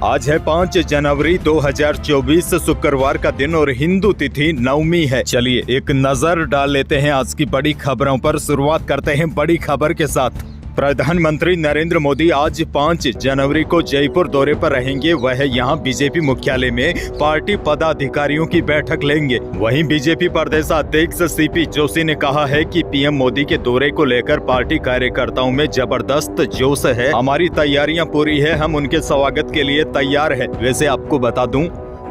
आज है 5 जनवरी 2024 शुक्रवार का दिन और हिंदू तिथि नवमी है। चलिए एक नजर डाल लेते हैं आज की बड़ी खबरों पर। शुरुआत करते हैं बड़ी खबर के साथ। प्रधानमंत्री नरेंद्र मोदी आज 5 जनवरी को जयपुर दौरे पर रहेंगे। वह यहां बीजेपी मुख्यालय में पार्टी पदाधिकारियों की बैठक लेंगे। वहीं बीजेपी प्रदेश अध्यक्ष सीपी जोशी ने कहा है कि पीएम मोदी के दौरे को लेकर पार्टी कार्यकर्ताओं में जबरदस्त जोश है। हमारी तैयारियां पूरी है, हम उनके स्वागत के लिए तैयार है। वैसे आपको बता दूं,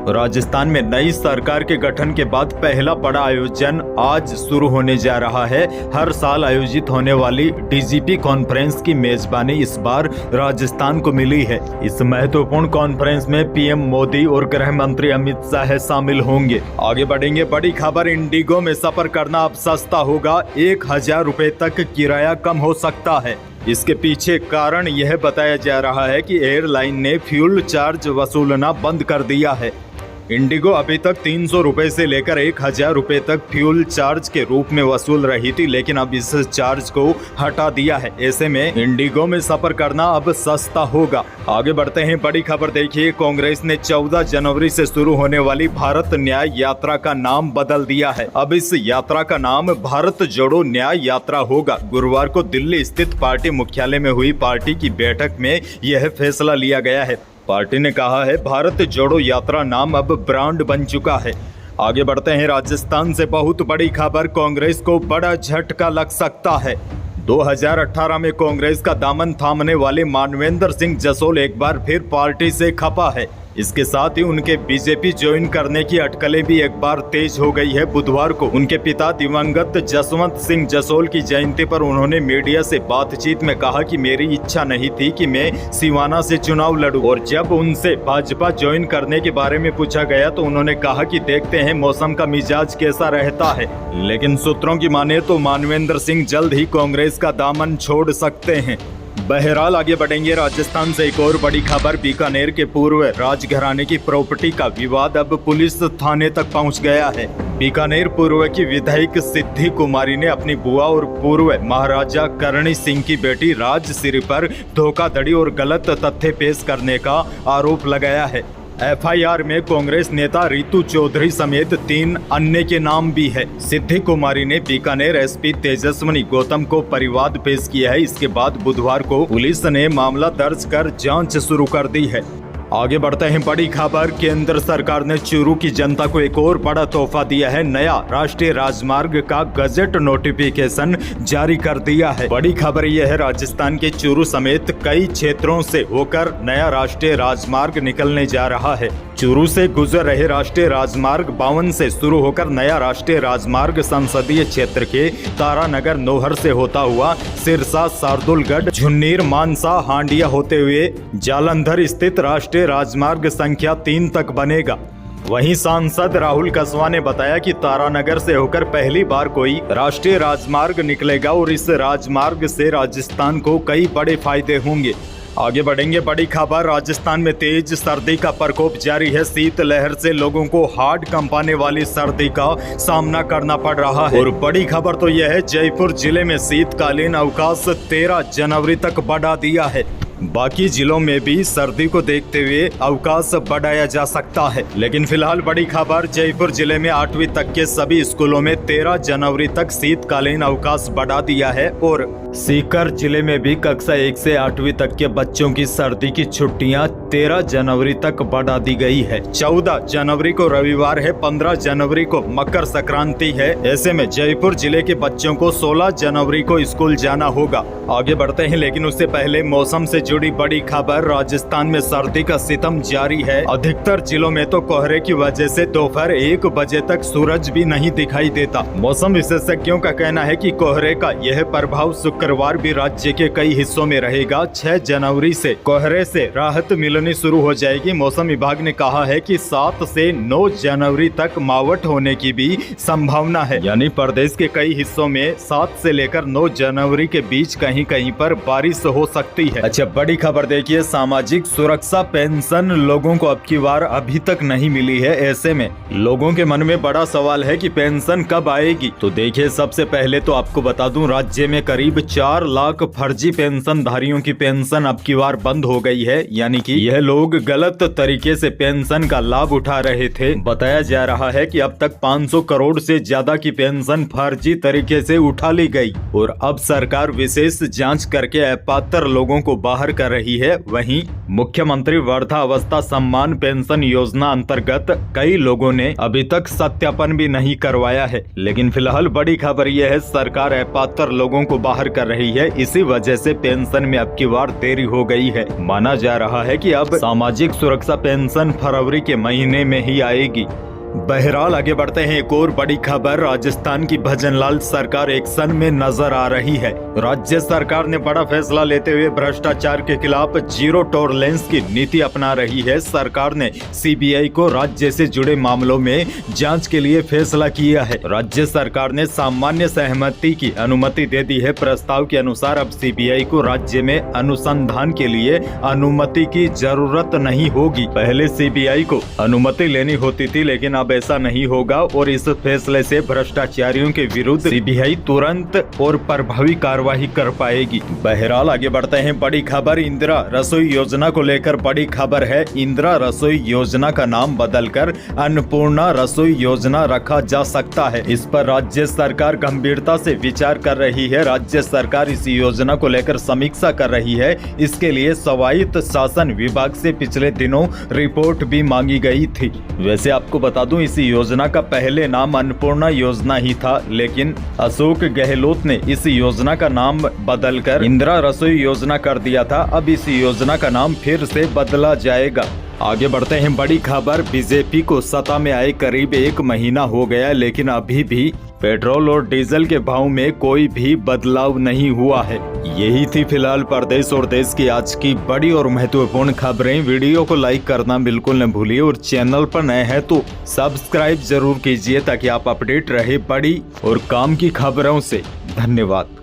राजस्थान में नई सरकार के गठन के बाद पहला बड़ा आयोजन आज शुरू होने जा रहा है। हर साल आयोजित होने वाली डीजीपी कॉन्फ्रेंस की मेजबानी इस बार राजस्थान को मिली है। इस महत्वपूर्ण कॉन्फ्रेंस में पीएम मोदी और गृह मंत्री अमित शाह शामिल होंगे। आगे बढ़ेंगे, बड़ी खबर। इंडिगो में सफर करना अब सस्ता होगा, 1000 रुपए तक किराया कम हो सकता है। इसके पीछे कारण यह बताया जा रहा है कि एयरलाइन ने फ्यूल चार्ज वसूलना बंद कर दिया है। इंडिगो अभी तक 300 रुपए से लेकर 1000 रुपए तक फ्यूल चार्ज के रूप में वसूल रही थी, लेकिन अब इस चार्ज को हटा दिया है। ऐसे में इंडिगो में सफर करना अब सस्ता होगा। आगे बढ़ते हैं, बड़ी खबर देखिए। कांग्रेस ने 14 जनवरी से शुरू होने वाली भारत न्याय यात्रा का नाम बदल दिया है। अब इस यात्रा का नाम भारत जोड़ो न्याय यात्रा होगा। गुरुवार को दिल्ली स्थित पार्टी मुख्यालय में हुई पार्टी की बैठक में यह फैसला लिया गया है। पार्टी ने कहा है भारत जोड़ो यात्रा नाम अब ब्रांड बन चुका है। आगे बढ़ते हैं, राजस्थान से बहुत बड़ी खबर। कांग्रेस को बड़ा झटका लग सकता है। 2018 में कांग्रेस का दामन थामने वाले मानवेंद्र सिंह जसोल एक बार फिर पार्टी से खपा है। इसके साथ ही उनके बीजेपी ज्वाइन करने की अटकलें भी एक बार तेज हो गई है। बुधवार को उनके पिता दिवंगत जसवंत सिंह जसोल की जयंती पर उन्होंने मीडिया से बातचीत में कहा कि मेरी इच्छा नहीं थी कि मैं सिवाना से चुनाव लड़ूं, और जब उनसे भाजपा ज्वाइन करने के बारे में पूछा गया तो उन्होंने कहा कि देखते हैं मौसम का मिजाज कैसा रहता है। लेकिन सूत्रों की माने तो मानवेंद्र सिंह जल्द ही कांग्रेस का दामन छोड़ सकते हैं। बहरहाल आगे बढ़ेंगे, राजस्थान से एक और बड़ी खबर। बीकानेर के पूर्व राजघराने की प्रॉपर्टी का विवाद अब पुलिस थाने तक पहुंच गया है। बीकानेर पूर्व की विधायक सिद्धि कुमारी ने अपनी बुआ और पूर्व महाराजा करणी सिंह की बेटी राजश्री पर धोखाधड़ी और गलत तथ्य पेश करने का आरोप लगाया है। एफआईआर में कांग्रेस नेता रितु चौधरी समेत 3 अन्य के नाम भी है। सिद्धि कुमारी ने बीकानेर एसपी तेजस्विनी गौतम को परिवाद पेश किया है। इसके बाद बुधवार को पुलिस ने मामला दर्ज कर जांच शुरू कर दी है। आगे बढ़ते हैं, बड़ी खबर। केंद्र सरकार ने चूरू की जनता को एक और बड़ा तोहफा दिया है। नया राष्ट्रीय राजमार्ग का गजट नोटिफिकेशन जारी कर दिया है। बड़ी खबर यह है, राजस्थान के चूरू समेत कई क्षेत्रों से होकर नया राष्ट्रीय राजमार्ग निकलने जा रहा है। चूरू से गुजर रहे राष्ट्रीय राजमार्ग 52 से शुरू होकर नया राष्ट्रीय राजमार्ग संसदीय क्षेत्र के तारानगर नोहर से होता हुआ सिरसा, शार्दुलगढ़, झुन्नीर, मानसा, हांडिया होते हुए जालंधर स्थित राष्ट्रीय राजमार्ग संख्या 3 तक बनेगा। वहीं सांसद राहुल कसवा ने बताया कि तारानगर से होकर पहली बार कोई राष्ट्रीय राजमार्ग निकलेगा और इस राजमार्ग से राजस्थान को कई बड़े फायदे होंगे। आगे बढ़ेंगे, बड़ी खबर। राजस्थान में तेज सर्दी का प्रकोप जारी है। शीत लहर से लोगों को हार्ड कंपाने वाली सर्दी का सामना करना पड़ रहा है। और बड़ी खबर तो यह है, जयपुर जिले में शीतकालीन अवकाश 13 जनवरी तक बढ़ा दिया है। बाकी जिलों में भी सर्दी को देखते हुए अवकाश बढ़ाया जा सकता है। लेकिन फिलहाल बड़ी खबर, जयपुर जिले में 8वीं तक के सभी स्कूलों में 13 जनवरी तक शीतकालीन अवकाश बढ़ा दिया है। और सीकर जिले में भी कक्षा 1 से 8वीं तक के बच्चों की सर्दी की छुट्टियां 13 जनवरी तक बढ़ा दी गई है। 14 जनवरी को रविवार है, 15 जनवरी को मकर संक्रांति है। ऐसे में जयपुर जिले के बच्चों को 16 जनवरी को स्कूल जाना होगा। आगे बढ़ते हैं, लेकिन उससे पहले मौसम से जुड़ी बड़ी खबर। राजस्थान में सर्दी का सितम जारी है। अधिकतर जिलों में तो कोहरे की वजह से दोपहर 1 बजे तक सूरज भी नहीं दिखाई देता। मौसम विशेषज्ञों का कहना है कि कोहरे का यह प्रभाव शुक्रवार भी राज्य के कई हिस्सों में रहेगा। 6 जनवरी से कोहरे से राहत मिलनी शुरू हो जाएगी। मौसम विभाग ने कहा है कि 7 से 9 जनवरी तक मावठ होने की भी संभावना है। यानी प्रदेश के कई हिस्सों में 7 से लेकर 9 जनवरी के बीच कहीं कहीं पर बारिश हो सकती है। अच्छा, बड़ी खबर देखिए, सामाजिक सुरक्षा पेंशन लोगों को अब की बार अभी तक नहीं मिली है। ऐसे में लोगों के मन में बड़ा सवाल है कि पेंशन कब आएगी। तो देखिए, सबसे पहले तो आपको बता दूं, राज्य में करीब 4 लाख फर्जी पेंशन धारियों की पेंशन अब की बार बंद हो गई है। यानी कि यह लोग गलत तरीके से पेंशन का लाभ उठा रहे थे। बताया जा रहा है कि अब तक 500 करोड़ से ज्यादा की पेंशन फर्जी तरीके से उठा ली गई और अब सरकार विशेष जांच करके अपात्र लोगों को बाहर कर रही है। वहीं मुख्यमंत्री वृद्धावस्था सम्मान पेंशन योजना अंतर्गत कई लोगों ने अभी तक सत्यापन भी नहीं करवाया है। लेकिन फिलहाल बड़ी खबर यह है, सरकार अपात्र लोगों को बाहर कर रही है। इसी वजह से पेंशन में अब की बार देरी हो गई है। माना जा रहा है कि अब सामाजिक सुरक्षा पेंशन फरवरी के महीने में ही आएगी। बहरहाल आगे बढ़ते हैं, एक और बड़ी खबर, राजस्थान की भजनलाल सरकार एक्शन में नजर आ रही है। राज्य सरकार ने बड़ा फैसला लेते हुए भ्रष्टाचार के खिलाफ जीरो टॉलरेंस की नीति अपना रही है। सरकार ने सीबीआई को राज्य से जुड़े मामलों में जांच के लिए फैसला किया है। राज्य सरकार ने सामान्य सहमति की अनुमति दे दी है। प्रस्ताव के अनुसार अब सीबीआई को राज्य में अनुसंधान के लिए अनुमति की जरूरत नहीं होगी। पहले सीबीआई को अनुमति लेनी होती थी, लेकिन अब ऐसा नहीं होगा और इस फैसले से भ्रष्टाचारियों के विरुद्ध सीबीआई तुरंत और प्रभावी कार्रवाई कर पाएगी। बहरहाल आगे बढ़ते हैं, बड़ी खबर, इंदिरा रसोई योजना को लेकर बड़ी खबर है। इंदिरा रसोई योजना का नाम बदलकर अन्नपूर्णा रसोई योजना रखा जा सकता है। इस पर राज्य सरकार गंभीरता से विचार कर रही है। राज्य सरकार इस योजना को लेकर समीक्षा कर रही है। इसके लिए स्वायत्त शासन विभाग से पिछले दिनों रिपोर्ट भी मांगी गई थी। वैसे आपको बता दूं, इस योजना का पहले नाम अन्नपूर्णा योजना ही था, लेकिन अशोक गहलोत ने इस योजना का नाम बदलकर इंदिरा रसोई योजना कर दिया था। अब इस योजना का नाम फिर से बदला जाएगा। आगे बढ़ते हैं, बड़ी खबर, बीजेपी को सत्ता में आए करीब 1 महीना हो गया, लेकिन अभी भी पेट्रोल और डीजल के भाव में कोई भी बदलाव नहीं हुआ है। यही थी फिलहाल प्रदेश और देश की आज की बड़ी और महत्वपूर्ण खबरें। वीडियो को लाइक करना बिल्कुल न भूलिए और चैनल पर नए हैं तो सब्सक्राइब जरूर कीजिए ताकि आप अपडेट रहे बड़ी और काम की खबरों से। धन्यवाद।